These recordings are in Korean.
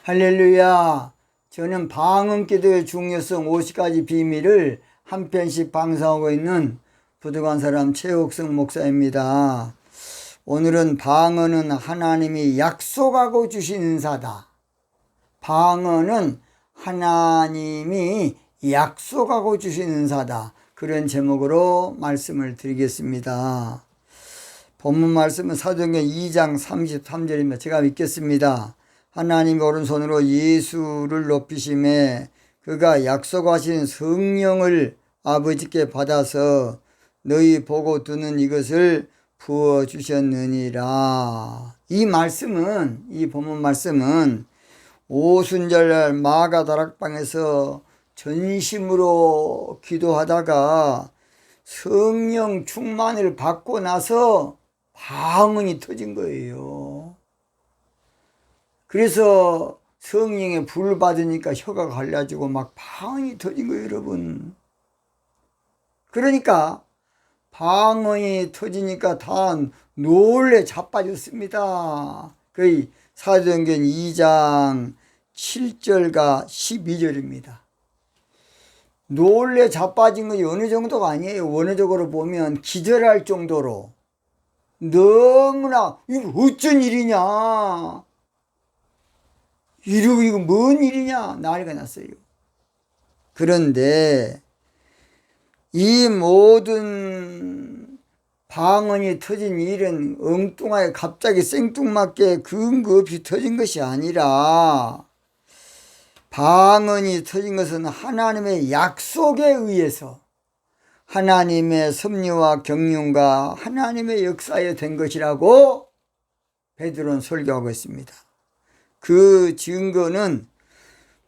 할렐루야. 저는 방언기도의 중요성 50가지 비밀을 한 편씩 방송하고 있는 부득한 사람 최옥성 목사입니다. 오늘은 방언은 하나님이 약속하고 주신 은사다. 방언은 하나님이 약속하고 주신 은사다. 그런 제목으로 말씀을 드리겠습니다. 본문 말씀은 사도행전 2장 33절입니다. 제가 읽겠습니다. 하나님 오른손으로 예수를 높이심에 그가 약속하신 성령을 아버지께 받아서 너희 보고 듣는 이것을 부어주셨느니라. 이 본문 말씀은 오순절날 마가다락방에서 전심으로 기도하다가 성령 충만을 받고 나서 방언이 터진 거예요. 그래서 성령의 불 받으니까 혀가 갈라지고 막 방언이 터진 거예요, 여러분. 그러니까 방언이 터지니까 다 놀래 자빠졌습니다. 거의 사도행전 2장 7절과 12절입니다. 놀래 자빠진 것이 어느 정도가 아니에요. 원어적으로 보면 기절할 정도로 너무나 이거 어쩐 일이냐, 이거 뭔 일이냐 난리가 났어요. 그런데 이 모든 방언이 터진 일은 엉뚱하게 갑자기 생뚱맞게 근거 없이 터진 것이 아니라 방언이 터진 것은 하나님의 약속에 의해서 하나님의 섭리와 경륜과 하나님의 역사에 된 것이라고 베드로는 설교하고 있습니다. 그 증거는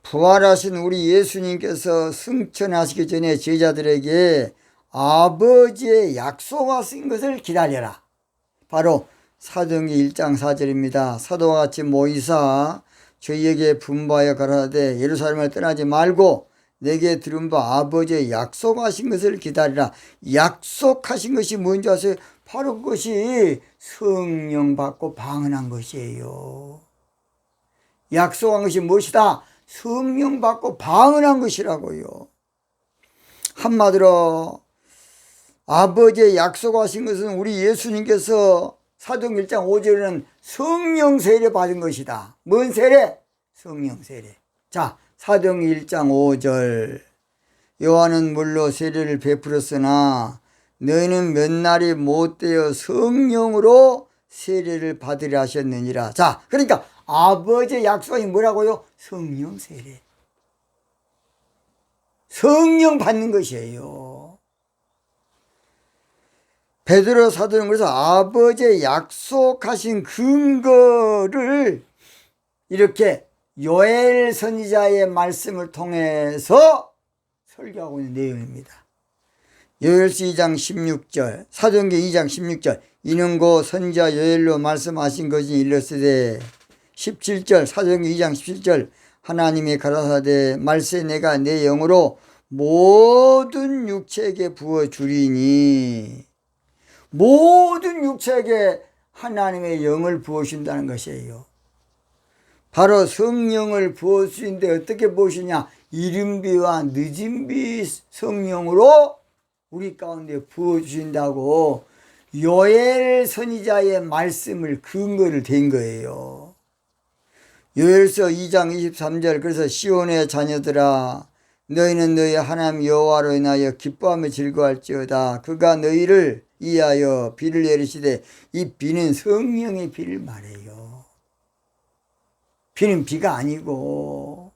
부활하신 우리 예수님께서 승천하시기 전에 제자들에게 아버지의 약속하신 것을 기다려라. 바로 사도행전 1장 4절입니다. 사도와 같이 모이사 저희에게 분부하여 가라사대 예루살렘을 떠나지 말고 내게 들은 바 아버지의 약속하신 것을 기다리라. 약속하신 것이 뭔지 아세요? 바로 그것이 성령 받고 방언한 것이에요. 약속한 것이 무엇이다? 성령 받고 방언한 것이라고요. 한마디로 아버지의 약속하신 것은 우리 예수님께서 사도행전 1장 5절에는 성령 세례 받은 것이다. 뭔 세례? 성령 세례. 자, 사도행전 1장 5절 요한은 물로 세례를 베풀었으나 너희는 몇 날이 못되어 성령으로 세례를 받으려 하셨느니라. 자, 그러니까 아버지의 약속이 뭐라고요? 성령 세례. 성령 받는 것이에요. 베드로 사도는 그래서 아버지의 약속하신 근거를 이렇게 요엘 선지자의 말씀을 통해서 설교하고 있는 내용입니다. 요엘서 2장 16절, 사도행전 2장 16절, 이는 곧 선지자 요엘로 말씀하신 것이 이르시되 17절, 사도행전 2장 17절, 하나님이 가라사대 말세 내가 내 영으로 모든 육체에게 부어주리니, 모든 육체에게 하나님의 영을 부어준다는 것이에요. 바로 성령을 부어주신데 어떻게 부어주냐? 이른비와 늦은비 성령으로 우리 가운데 부어주신다고 요엘 선지자의 말씀을 근거를 댄 거예요. 요엘서 2장 23절, 그래서 시온의 자녀들아 너희는 너희 하나님 여호와로 인하여 기뻐하며 즐거워할지어다. 그가 너희를 위하여 비를 내리시되, 이 비는 성령의 비를 말해요. 비는 비가 아니고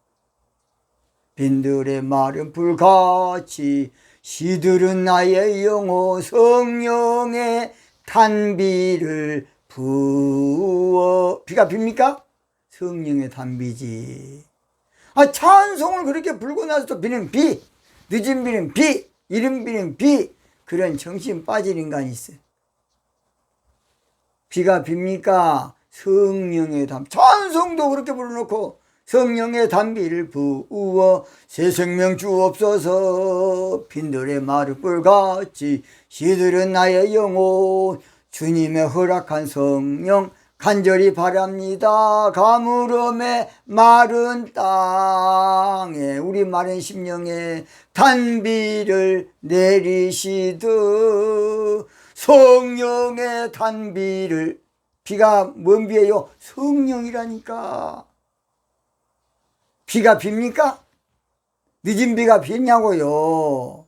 빈들의 마른 불같이 시들은 나의 영혼 성령의 단비를 부어. 비가 빕니까? 성령의 단비지. 찬송을 그렇게 불고 나서 또 비는 비, 늦은 비는 비, 이른 비는 비. 그런 정신 빠진 인간이 있어요. 비가 빕니까? 성령의 단비. 찬송도 그렇게 불러놓고 성령의 단비를 부어 새 생명 주옵소서. 빈들의 마른 불같이 시들은 나의 영혼 주님의 허락한 성령 간절히 바랍니다. 가물음의 마른 땅에 우리 마른 심령에 단비를 내리시듯 성령의 단비를 비가 뭔 비예요? 성령이라니까. 비가 빕니까? 늦은 비가 비냐고요.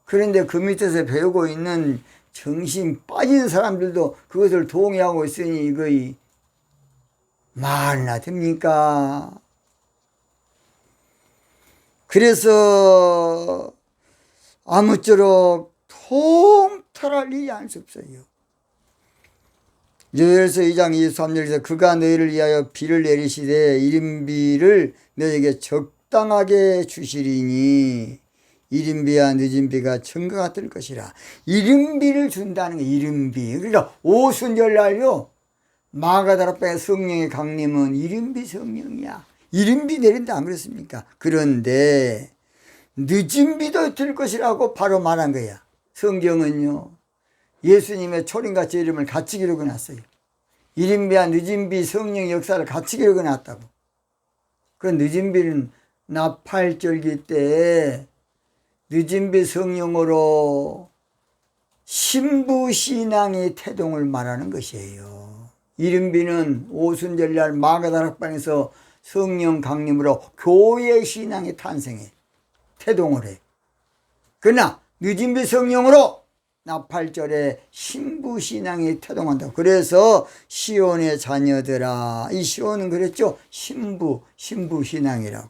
그런데 그 밑에서 배우고 있는 정신 빠진 사람들도 그것을 동의하고 있으니 거의 말이나 됩니까? 그래서 아무쪼록 통탈할 일이 안 수 없어요. 요엘서 2장 23절에서 그가 너희를 위하여 비를 내리시되 이른비를 너희에게 적당하게 주시리니 이른비와 늦은비가 청가가 뜰 것이라. 이른비를 준다는 게 이른비. 그러니까 오순절날요 마가다락방의 성령의 강림은 이른비 성령이야. 이른비 내린다 안 그렇습니까? 그런데 늦은비도 뜰 것이라고 바로 말한 거야. 성경은요 예수님의 초림같이 이름을 같이 기록해놨어요. 이른비와 늦은비 성령의 역사를 같이 기록해놨다고. 그 늦은비는 나팔절기 때 늦은비 성령으로 신부신앙의 태동을 말하는 것이에요. 이른비는 오순절날 마가다락방에서 성령 강림으로 교회 신앙의 탄생에 태동을 해. 그러나 늦은비 성령으로 나팔절에 신부신앙이 태동한다. 그래서 시온의 자녀들아, 이 시온은 그랬죠. 신부신앙이라고.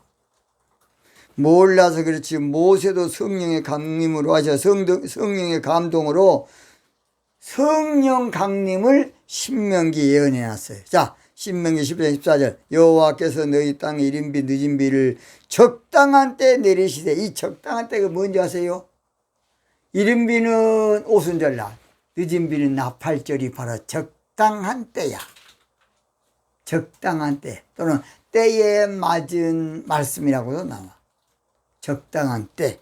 몰라서 그렇지 모세도 성령의 강림으로 하셔 성령의 감동으로 성령 강림을 신명기 예언해놨어요. 자, 신명기 10장 14절 여호와께서 너희 땅에 이른비 늦은비를 적당한 때 내리시되. 이 적당한 때가 뭔지 아세요? 이른비는 오순절날, 늦은비는 나팔절이 바로 적당한 때야. 적당한 때 또는 때에 맞은 말씀이라고도 나와. 적당한 때.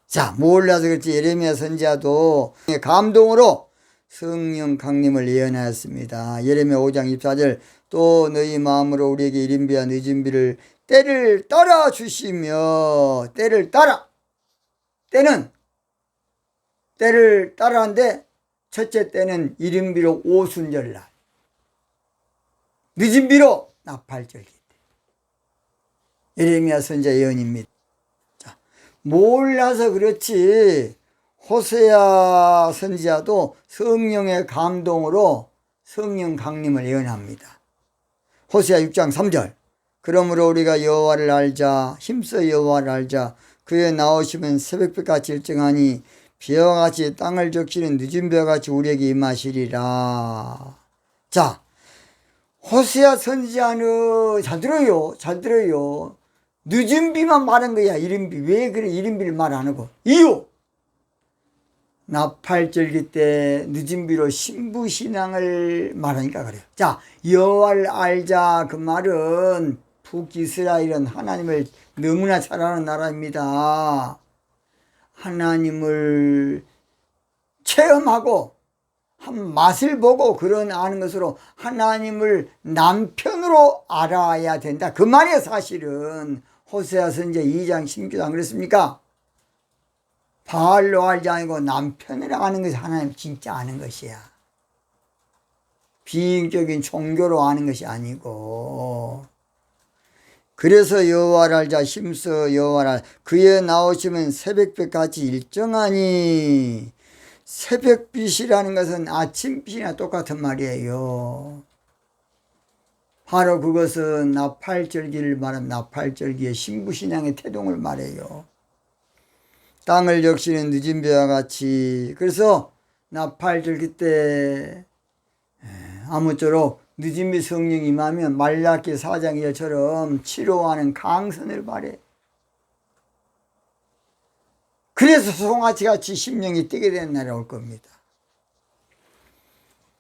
자, 몰라서 그렇지 예레미야 선지자도 감동으로 성령 강림을 예언하였습니다. 예레미야 5장 24절 또 너희 마음으로 우리에게 이른비와 늦은비를 때를 따라 주시며. 때를 따라. 때를 따라하는데 첫째 때는 이른비로 오순절날, 늦은비로 나팔절기 때. 예레미야 선지자 예언입니다. 자, 몰라서 그렇지 호세아 선지자도 성령의 감동으로 성령 강림을 예언합니다. 호세아 6장 3절 그러므로 우리가 여호와를 알자. 힘써 여호와를 알자. 그의 나오시면 새벽빛같이 일정하니 비와 같이 땅을 적시는 늦은 비와 같이 우리에게 임하시리라. 자, 호세아 선지자는 잘 들어요. 늦은 비만 말한 거야. 이른비. 왜 그래 이른비를 말 안 하고? 이유! 나팔절기 때 늦은 비로 신부신앙을 말하니까 그래요. 자, 여호와를 알자. 그 말은 북이스라엘은 하나님을 너무나 잘 아는 나라입니다. 하나님을 체험하고 한 맛을 보고 그런 아는 것으로 하나님을 남편으로 알아야 된다. 그 말이에요. 사실은 호세아 선지자 2장 16절 안 그랬습니까? 바알로 알지 아니고 남편을 아는 것이 하나님 진짜 아는 것이야. 비인격인 종교로 아는 것이 아니고. 그래서 여호와를 알자. 힘써 여호와를 알자. 그의 나오시면 새벽빛같이 일정하니. 새벽빛이라는 것은 아침빛이나 똑같은 말이에요. 바로 그것은 나팔절기를 말하는 나팔절기의 신부신앙의 태동을 말해요. 땅을 적시는 늦은 비와 같이. 그래서 나팔절기 때 아무쪼록 늦은비 성령이 임하면 말라기 4장 2절처럼 치료하는 강선을 바래. 그래서 송아지같이 심령이 뛰게 되는 날이 올 겁니다.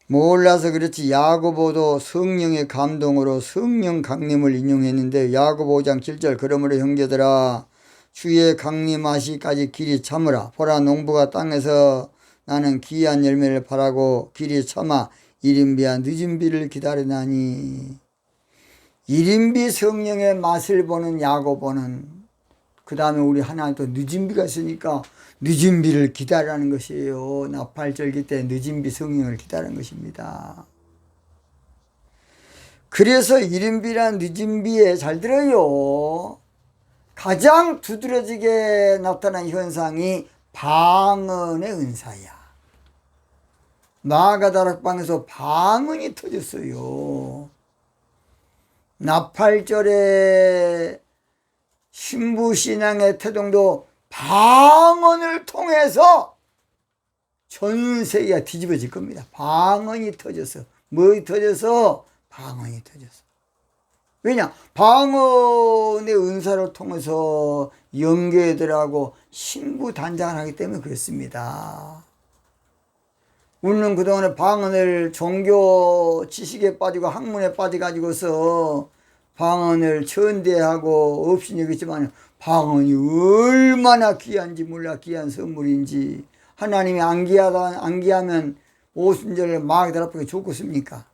몰라서 그렇지 야고보도 성령의 감동으로 성령 강림을 인용했는데 야고보 5장 7절 그러므로 형제들아 주의 강림하시기까지 길이 참으라. 보라 농부가 땅에서 나는 귀한 열매를 바라고 길이 참아 이른비야 늦은 비를 기다리나니. 이른비 성령의 맛을 보는 야고보는 그 다음에 우리 하나 또 늦은 비가 있으니까 늦은 비를 기다리라는 것이에요. 나팔절기 때 늦은 비 성령을 기다리는 것입니다. 그래서 이른 비란 늦은 비에 잘 들어요. 가장 두드러지게 나타난 현상이 방언의 은사야. 마가다락방에서 방언이 터졌어요. 나팔절에 신부신앙의 태동도 방언을 통해서 전 세계가 뒤집어질 겁니다. 방언이 터져서. 뭐 터져서? 방언이 터졌어. 왜냐? 방언의 은사를 통해서 영계들하고 신부단장을 하기 때문에 그렇습니다. 우리는 그동안에 방언을 종교 지식에 빠지고 학문에 빠져가지고서 방언을 천대하고 없이 여겼지만 방언이 얼마나 귀한지 몰라. 귀한 선물인지. 하나님이 안 귀하면 오순절에 마귀들 앞에 죽겠습니까?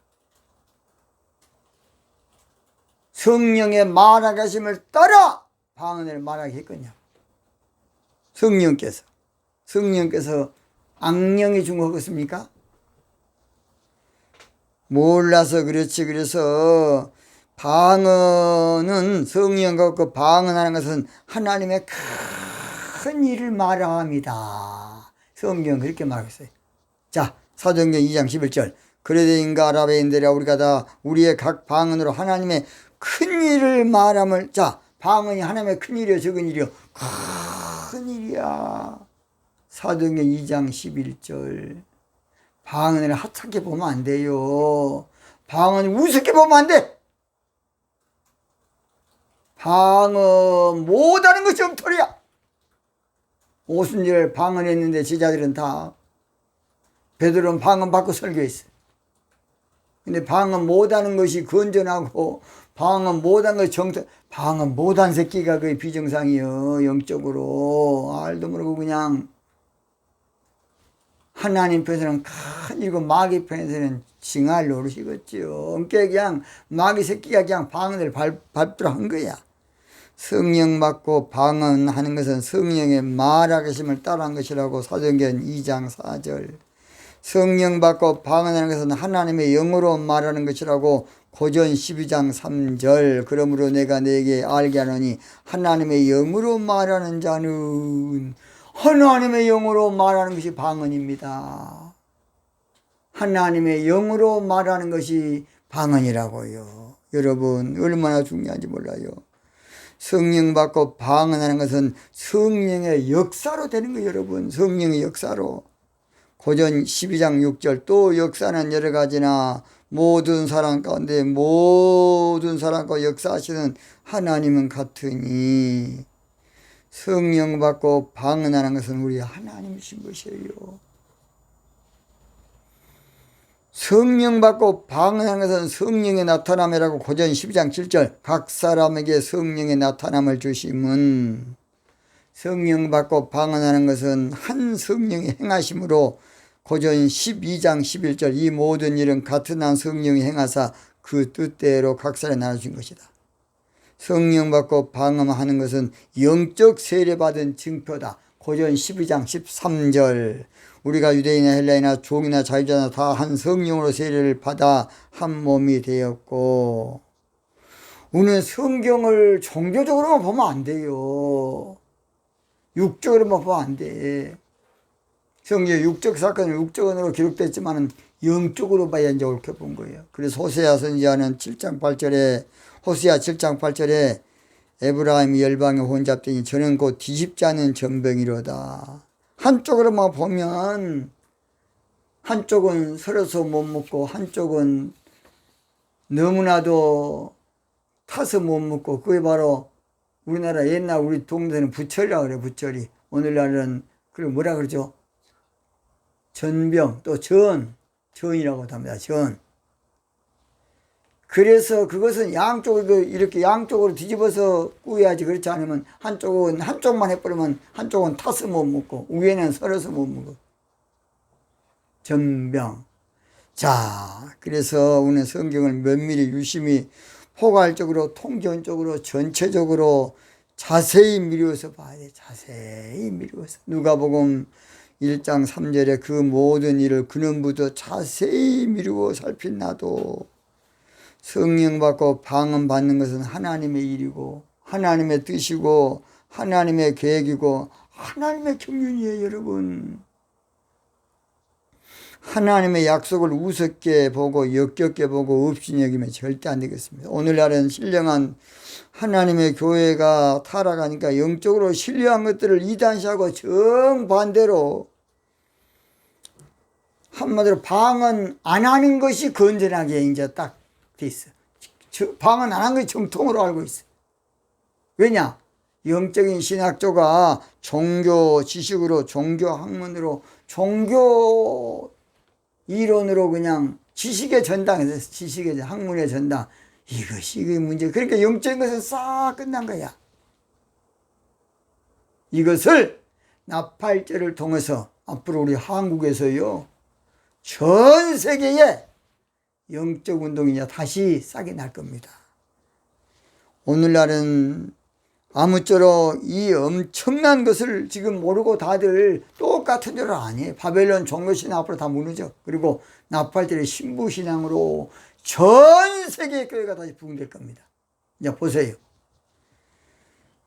성령의 말하가심을 따라 방언을 말하게 했거든요. 성령께서 악령이 준 거겠습니까? 몰라서 그렇지. 그래서 방언은 성령과 같고 방언하는 것은 하나님의 큰 일을 말합니다. 성경 그렇게 말했어요. 자, 사도행전 2장 11절. 그레데인과 아라베인들아 우리가 다 우리의 각 방언으로 하나님의 큰 일을 말함을. 자, 방언이 하나님의 큰 일이요 적은 일이요? 큰 일이야. 사도행전 2장 11절. 방언을 하찮게 보면 안 돼요. 방언을 우습게 보면 안 돼. 방언 못하는 것이 엉터리야. 오순절 방언했는데 제자들은 다 베드로는 방언 받고 설교했어. 근데 방언 못하는 것이 건전하고 방언 못한 것이 방언 못한 새끼가 거의 비정상이요. 영적으로 알도 모르고 그냥 하나님 편에서는 큰 일이고 마귀 편에서는 징할 노릇이겠죠. 그냥 마귀 새끼가 그냥 방언을 밟도록 한 거야. 성령 받고 방언하는 것은 성령의 말하심을 따라한 것이라고 사도행전 2장 4절. 성령 받고 방언하는 것은 하나님의 영으로 말하는 것이라고 고전 12장 3절. 그러므로 내가 네게 알게 하노니 하나님의 영으로 말하는 자는 하나님의 영으로 말하는 것이 방언입니다. 하나님의 영으로 말하는 것이 방언이라고요. 여러분 얼마나 중요한지 몰라요. 성령 받고 방언하는 것은 성령의 역사로 되는 거예요. 여러분 성령의 역사로. 고전 12장 6절. 또 역사는 여러 가지나 모든 사람 가운데 모든 사람과 역사하시는 하나님은 같으니. 성령 받고 방언하는 것은 우리 하나님이신 것이에요. 성령 받고 방언하는 것은 성령의 나타남이라고 고전 12장 7절. 각 사람에게 성령의 나타남을 주심은. 성령 받고 방언하는 것은 한 성령의 행하심으로 고전 12장 11절. 이 모든 일은 같은 한 성령이 행하사 그 뜻대로 각 사람에 나눠준 것이다. 성령 받고 방언하는 것은 영적 세례받은 증표다. 고전 12장 13절. 우리가 유대인이나 헬라이나 종이나 자유자나 다 한 성령으로 세례를 받아 한 몸이 되었고. 우리는 성경을 종교적으로만 보면 안 돼요. 육적으로만 보면 안 돼. 성경 육적 사건은 육적으로 기록됐지만 영적으로 봐야 이제 옳게 본 거예요. 그래서 호세아 선지자는 7장 8절에 호세아 7장 8절에 에브라임이 열방에 혼잡되니 저는 곧 뒤집지 않은 전병이로다. 한쪽으로만 보면 한쪽은 서러서 못 먹고 한쪽은 너무나도 타서 못 먹고. 그게 바로 우리나라 옛날 우리 동네는 부철이라고 그래. 부철이. 오늘날은 그걸 뭐라 그러죠? 전병 또 전이라고 합니다. 전. 그래서 그것은 양쪽으로 이렇게 양쪽으로 뒤집어서 구워야지. 그렇지 않으면 한쪽만 해버리면 한쪽은 타서 못 먹고 위에는 썰어서 못 먹어. 전병. 자, 그래서 오늘 성경을 면밀히 유심히 포괄적으로 통전적으로 전체적으로 자세히 미루어서 봐야 돼. 자세히 미루어서. 누가복음 1장 3절에 그 모든 일을 근원부터 자세히 미루어 살핀 나도 성령 받고 방언 받는 것은 하나님의 일이고 하나님의 뜻이고 하나님의 계획이고 하나님의 경륜이에요, 여러분. 하나님의 약속을 우습게 보고 역겹게 보고 없이 여기면 절대 안 되겠습니다. 오늘날은 신령한 하나님의 교회가 타락하니까 영적으로 신령한 것들을 이단시하고 정반대로 한마디로 방언 안 하는 것이 건전하게 이제 딱 돼 있어. 방언 안 하는 것이 정통으로 알고 있어. 왜냐? 영적인 신학조가 종교 지식으로 종교 학문으로 종교 이론으로 그냥 지식의 전당에서 지식의 학문의 전당 이것이 문제. 그러니까 영적인 것은 싹 끝난 거야. 이것을 나팔절을 통해서 앞으로 우리 한국에서요 전 세계에 영적 운동이 다시 싹이 날 겁니다. 오늘날은 아무쪼록 이 엄청난 것을 지금 모르고 다들 똑같은 줄 아니. 바벨론 종교신앙 앞으로 다 무너져. 그리고 나팔절의 신부신앙으로 전 세계의 교회가 다시 부흥될 겁니다. 이제 보세요.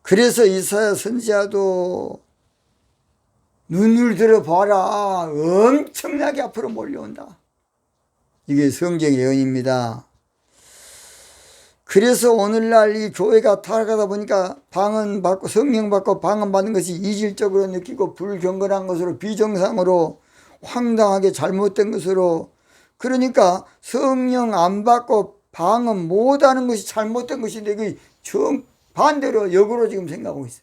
그래서 이사야 선지자도 눈을 들어봐라. 엄청나게 앞으로 몰려온다. 이게 성경의 예언입니다. 그래서 오늘날 이 교회가 타락하다 보니까 방언 받고 성령 받고 방언 받는 것이 이질적으로 느끼고 불경건한 것으로 비정상으로 황당하게 잘못된 것으로 그러니까 성령 안 받고 방언 못하는 것이 잘못된 것인데 그 정반대로 역으로 지금 생각하고 있어요.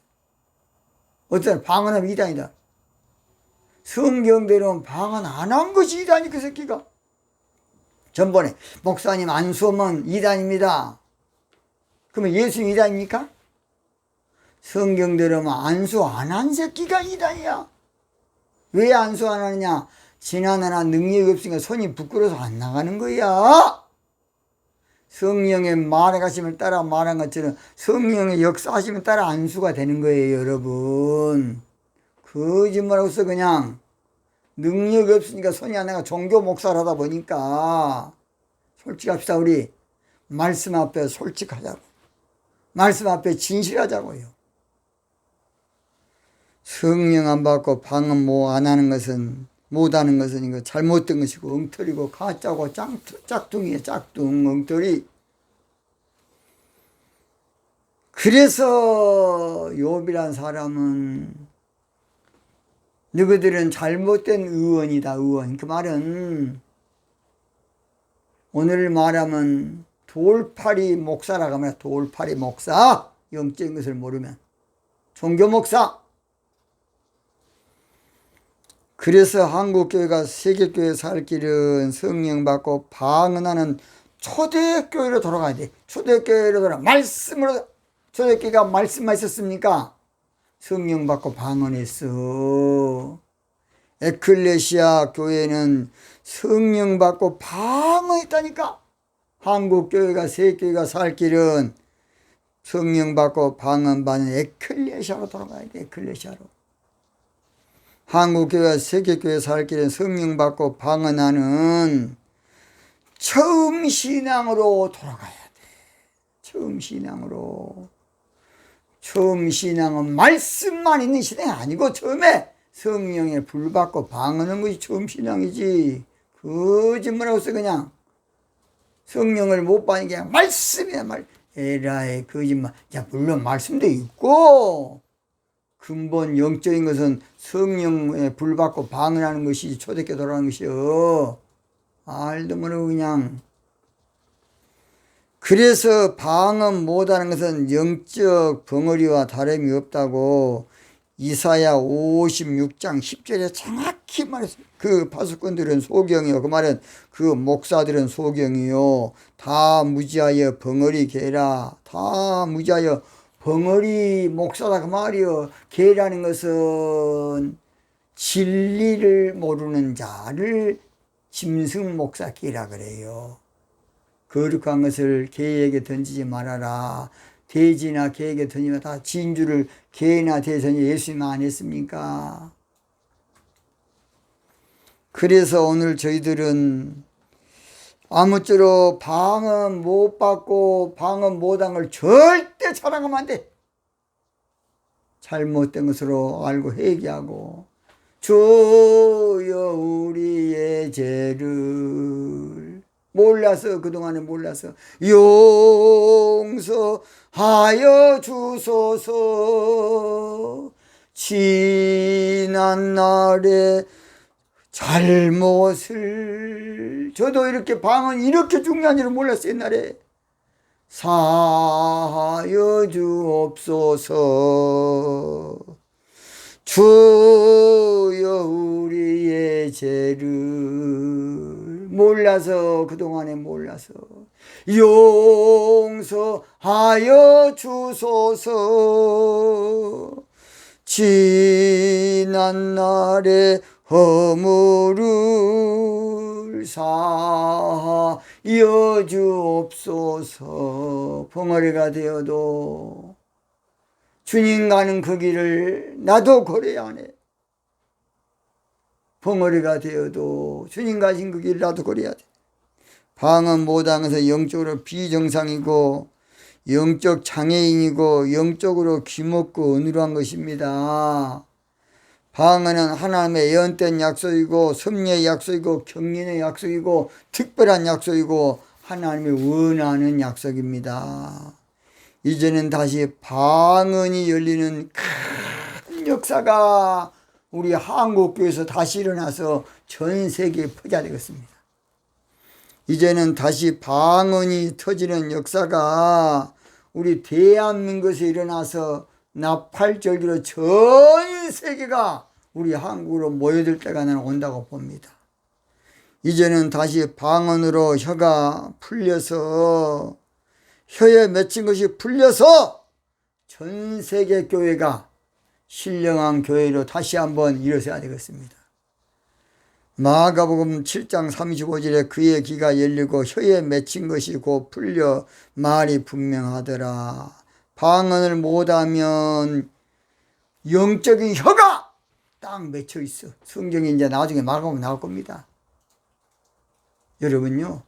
어떤 방언하면 이단이다. 성경대로는 방언 안 한 것이 이단이 그 새끼가. 전번에 목사님 안수하면 이단입니다. 그러면 예수님 이단입니까? 성경대로면 안수 안 한 새끼가 이단이야. 왜 안수 안 하느냐? 지나나나 능력이 없으니까 손이 부끄러워서 안 나가는 거야. 성령의 말하심을 따라 말한 것처럼 성령의 역사하심을 따라 안수가 되는 거예요, 여러분. 거짓말하고서 그냥 능력이 없으니까 손이 안 나가 종교 목사를 하다 보니까 솔직합시다. 우리 말씀 앞에 솔직하자고. 말씀 앞에 진실하자고요. 성령 안 받고 방언 안 하는 것은 못하는 것은 이거 잘못된 것이고 엉터리고 가짜고 짝퉁이에요. 짝퉁 엉터리. 그래서 욥이란 사람은 너희들은 잘못된 의원이다. 의원. 그 말은 오늘 말하면 돌팔이 목사라고 합니다. 돌팔이 목사. 영적인 것을 모르면 종교 목사. 그래서 한국교회가 세계교회 살 길은 성령 받고 방언하는 초대교회로 돌아가야 돼. 초대교회로 돌아. 말씀으로. 초대교회가 말씀만 있었습니까? 성령 받고 방언했어. 에클레시아 교회는 성령 받고 방언했다니까. 한국교회가 세계교회가 살 길은 성령 받고 방언 받는 에클레시아로 돌아가야 돼. 에클레시아로. 한국교회가 세계교회 살 길은 성령 받고 방언하는 처음 신앙으로 돌아가야 돼. 처음 신앙으로. 처음 신앙은 말씀만 있는 신앙이 아니고 처음에 성령의 불 받고 방언하는 것이 처음 신앙이지. 거짓말하고서 그냥 성령을 못 받으니까 말씀이야. 에라이 거짓말. 야, 물론 말씀도 있고 근본 영적인 것은 성령의 불 받고 방언하는 것이 초대교회 돌아가는 것이요. 알도 모르고 그냥. 그래서 방언 못하는 것은 영적 벙어리와 다름이 없다고 이사야 56장 10절에 정확히 말했어요. 그 파수꾼들은 소경이요. 그 말은 그 목사들은 소경이요. 다 무지하여 벙어리 개라. 다 무지하여 벙어리 목사다 그 말이요. 개라는 것은 진리를 모르는 자를 짐승 목사기라 그래요. 거룩한 것을 개에게 던지지 말아라. 돼지나 개에게 던지면 다 진주를 개나 돼지나 예수님 안 했습니까? 그래서 오늘 저희들은 아무쪼록 방언 못 받고 방언 못한 걸 절대 자랑하면 안 돼. 잘못된 것으로 알고 회개하고 주여 우리의 죄를 몰라서 그동안에 몰라서 용서하여 주소서. 지난 날에 잘못을 저도 이렇게 방언 이렇게 중요한 줄 몰랐어요. 옛날에 사하여 주옵소서. 주여 우리의 죄를 몰라서 그동안에 몰라서 용서하여 주소서. 지난 날에 허물을 사하여 주옵소서. 벙어리가 되어도 주님 가는 그 길을 나도 걸어야 하네. 벙어리가 되어도 주님 가신 그 길을 나도 걸어야 돼. 방언 못한 것은 영적으로 비정상이고 영적 장애인이고 영적으로 귀먹고 어눌한 것입니다. 방언은 하나님의 예언된 약속이고 섭리의 약속이고 경륜의 약속이고 특별한 약속이고 하나님이 원하는 약속입니다. 이제는 다시 방언이 열리는 큰 역사가 우리 한국교회에서 다시 일어나서 전 세계에 퍼져야 되겠습니다. 이제는 다시 방언이 터지는 역사가 우리 대한민국에서 일어나서 나팔절기로 전 세계가 우리 한국으로 모여들 때가 나는 온다고 봅니다. 이제는 다시 방언으로 혀가 풀려서 혀에 맺힌 것이 풀려서 전 세계 교회가 신령한 교회로 다시 한번 일어서야 되겠습니다. 마가복음 7장 35절에 그의 귀가 열리고 혀에 맺힌 것이 곧 풀려 말이 분명하더라. 방언을 못하면 영적인 혀가 딱 맺혀 있어. 성경이 이제 나중에 마가복음 나올 겁니다. 여러분요,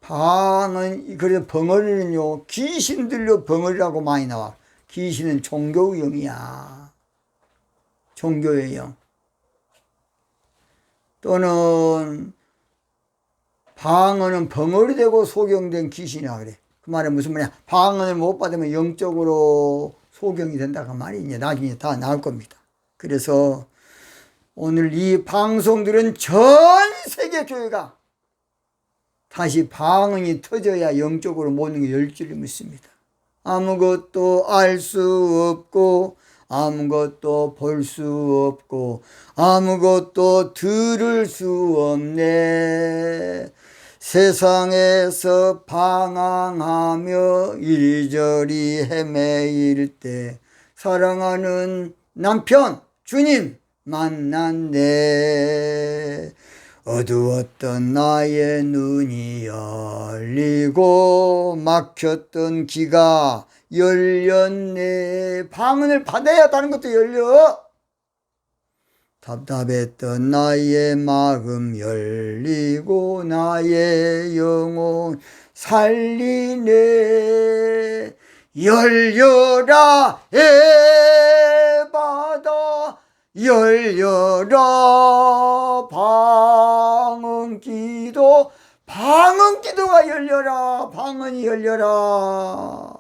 방언, 그래서 벙어리는요, 귀신들로 벙어리라고 많이 나와. 귀신은 종교의 영이야. 종교의 영. 또는 방언은 벙어리 되고 소경된 귀신이라 그래. 그 말은 무슨 말이야? 방언을 못 받으면 영적으로 소경이 된다 그 말이 이제 나중에 다 나올 겁니다. 그래서 오늘 이 방송들은 전 세계 교회가 다시 방언이 터져야 영적으로 모든 게 열 줄을 믿습니다. 아무것도 알 수 없고 아무것도 볼 수 없고 아무것도 들을 수 없네. 세상에서 방황하며 이리저리 헤매일 때 사랑하는 남편 주님 만났네. 어두웠던 나의 눈이 열리고 막혔던 귀가 열렸네. 방언을 받아야 다른 것도 열려. 답답했던 나의 마음 열리고 나의 영혼 살리네. 열려라 에바다 열려라 방언기도가 열려라. 방언이 열려라.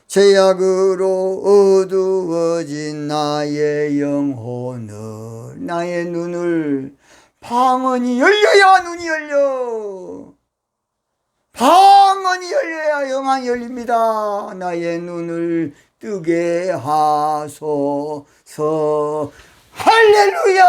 죄악으로 어두워진 나의 영혼을 나의 눈을 방언이 열려야 눈이 열려. 방언이 열려야 영안이 열립니다. 나의 눈을 뜨게 하소서. 할렐루야.